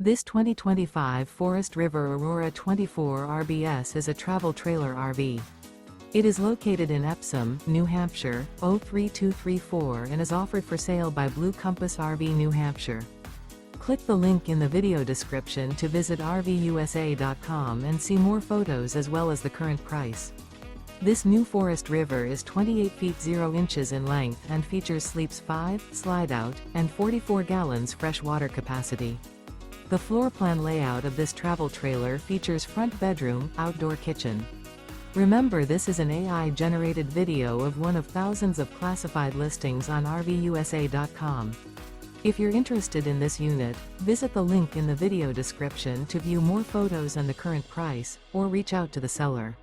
This 2025 Forest River Aurora 24 RBS is a travel trailer RV. It is located in Epsom, New Hampshire, 03234 and is offered for sale by Blue Compass RV New Hampshire. Click the link in the video description to visit RVUSA.com and see more photos as well as the current price. This new Forest River is 28 feet 0 inches in length and features sleeps 5, Slideout, and 44 gallons fresh water capacity. The floor plan layout of this travel trailer features front bedroom, outdoor kitchen. Remember, this is an AI-generated video of one of thousands of classified listings on RVUSA.com. If you're interested in this unit, visit the link in the video description to view more photos and the current price, or reach out to the seller.